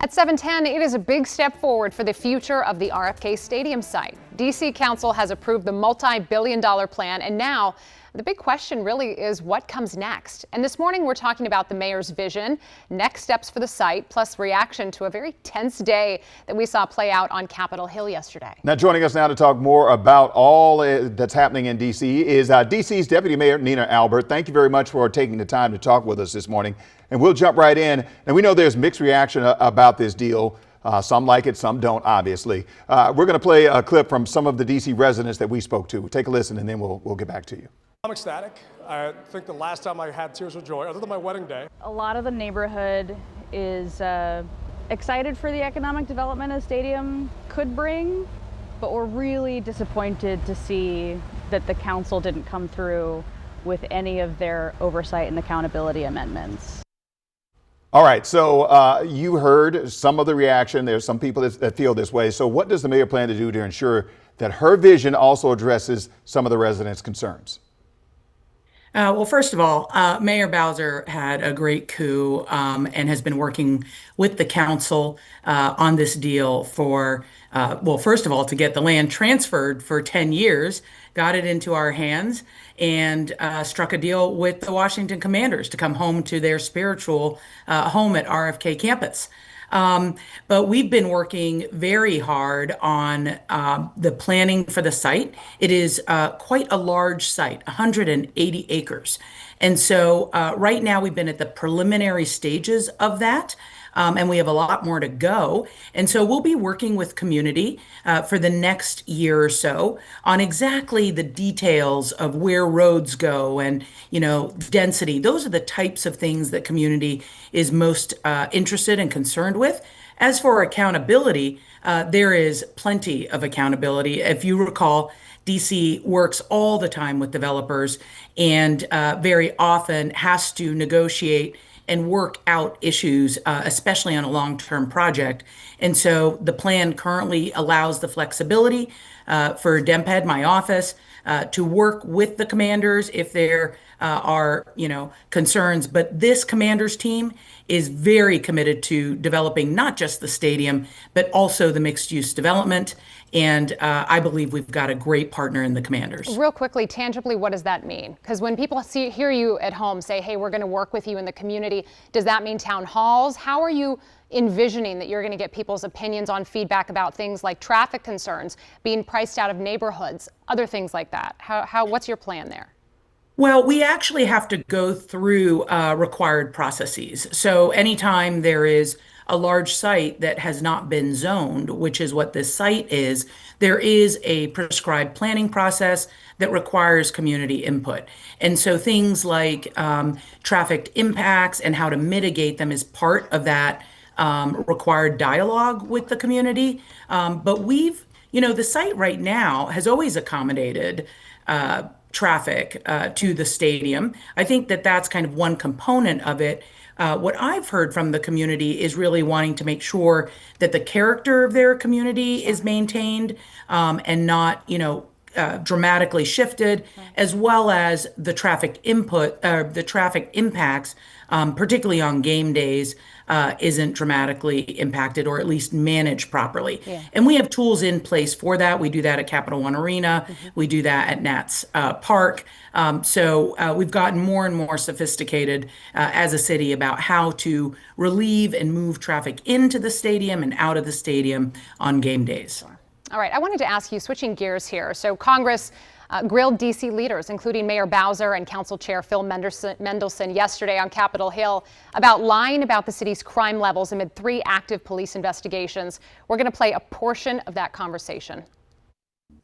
At 7:10, it is a big step forward for the future of the RFK Stadium site. D.C. Council has approved the multi-billion-dollar plan, and now the big question really is what comes next. And this morning we're talking about the mayor's vision, next steps for the site, plus reaction to a very tense day that we saw play out on Capitol Hill yesterday. Now joining us now to talk more about all that's happening in D.C. is D.C.'s Deputy Mayor Nina Albert. Thank you very much for taking the time to talk with us this morning. And we'll jump right in. And we know there's mixed reaction about this deal. Some like it, some don't, obviously. We're going to play a clip from some of the D.C. residents that we spoke to. Take a listen and then we'll get back to you. I'm ecstatic. I think the last time I had tears of joy, other than my wedding day. A lot of the neighborhood is excited for the economic development a stadium could bring, but we're really disappointed to see that the council didn't come through with any of their oversight and accountability amendments. All right, so you heard some of the reaction. There's some people that feel this way. So what does the mayor plan to do to ensure that her vision also addresses some of the residents' concerns? Well, first of all, Mayor Bowser had a great coup and has been working with the council on this deal for, well, first of all, to get the land transferred for 10 years, got it into our hands, and struck a deal with the Washington Commanders to come home to their spiritual home at RFK campus. But we've been working very hard on the planning for the site. It is quite a large site, 180 acres. And so right now we've been at the preliminary stages of that. And we have a lot more to go. And so we'll be working with community for the next year or so on exactly the details of where roads go and, you know, density. Those are the types of things that community is most interested and concerned with. As for accountability, there is plenty of accountability. If you recall, DC works all the time with developers and very often has to negotiate and work out issues, especially on a long-term project. And so the plan currently allows the flexibility for DEMPED, my office, to work with the commanders if there are, you know, concerns. But this commanders team is very committed to developing not just the stadium, but also the mixed-use development. And I believe we've got a great partner in the commanders. Real quickly, tangibly, what does that mean? Because when people hear you at home say, hey, we're going to work with you in the community, does that mean town halls? How are you envisioning that you're going to get people's opinions on feedback about things like traffic concerns, being priced out of neighborhoods, other things like that? What's your plan there? Well, we actually have to go through required processes. So anytime there is a large site that has not been zoned, which is what this site is, there is a prescribed planning process that requires community input. And so things like traffic impacts and how to mitigate them is part of that required dialogue with the community. But we've, you know, the site right now has always accommodated traffic to the stadium. I think that that's kind of one component of it. What I've heard from the community is really wanting to make sure that the character of their community is maintained and not, you know, dramatically shifted, as well as the traffic the traffic impacts, particularly on game days, isn't dramatically impacted or at least managed properly. Yeah. And we have tools in place for that. We do that at Capital One Arena. We do that at Nats Park. So we've gotten more and more sophisticated as a city about how to relieve and move traffic into the stadium and out of the stadium on game days. Sure. All right, I wanted to ask you, switching gears here. So Congress grilled D.C. leaders, including Mayor Bowser and Council Chair Phil Mendelson yesterday on Capitol Hill about lying about the city's crime levels amid 3 active police investigations. We're going to play a portion of that conversation.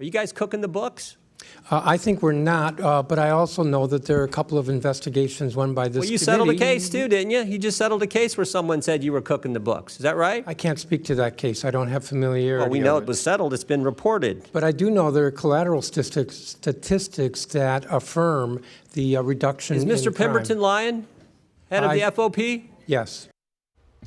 Are you guys cooking the books? I think we're not, but I also know that there are a couple of investigations, one by this Well, you committee. settled a case too, didn't you? You just settled a case where someone said you were cooking the books. Is that right? I can't speak to that case. I don't have familiarity. Well, we know it was settled. It's been reported. But I do know there are collateral statistics that affirm the reduction in crime. Is Mr. Pemberton lying, head of the FOP? Yes.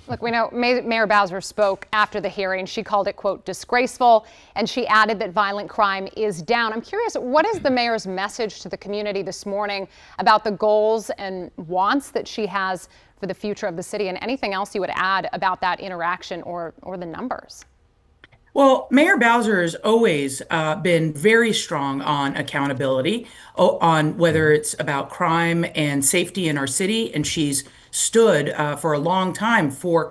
Look, we know Mayor Bowser spoke after the hearing. She called it, quote, disgraceful, and she added that violent crime is down. I'm curious, what is the mayor's message to the community this morning about the goals and wants that she has for the future of the city, and anything else you would add about that interaction or the numbers? Well, Mayor Bowser has always been very strong on accountability, on whether it's about crime and safety in our city, and she's stood for a long time for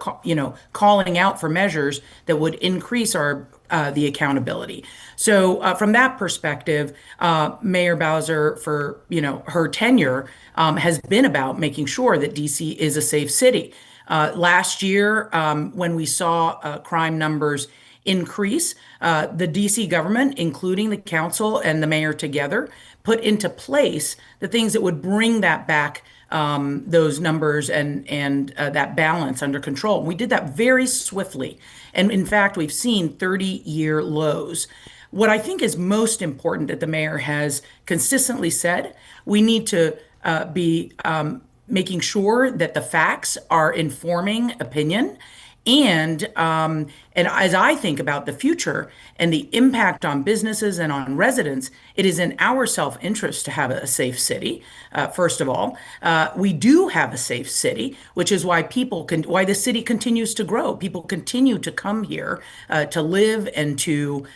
calling out for measures that would increase our the accountability. So from that perspective, Mayor Bowser, for her tenure, has been about making sure that DC is a safe city. Last year, when we saw crime numbers increase, the DC government, including the council and the mayor together, put into place the things that would bring that back, those numbers and that balance under control. We did that very swiftly. And in fact, we've seen 30-year lows. What I think is most important that the mayor has consistently said, we need to be making sure that the facts are informing opinion. And as I think about the future and the impact on businesses and on residents, it is in our self-interest to have a safe city. First of all, we do have a safe city, which is why why the city continues to grow. People continue to come here to live and to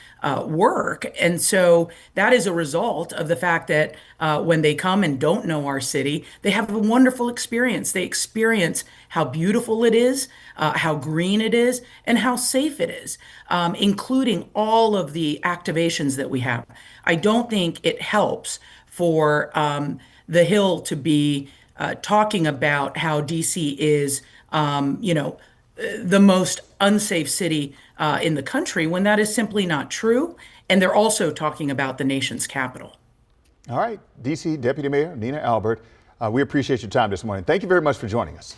work. And so that is a result of the fact that when they come and don't know our city, they have a wonderful experience. They experience how beautiful it is, how green it is, and how safe it is, including all of the activations that we have. I don't think it helps for the Hill to be talking about how DC is, the most unsafe city in the country when that is simply not true. And they're also talking about the nation's capital. All right, DC Deputy Mayor Nina Albert, we appreciate your time this morning. Thank you very much for joining us.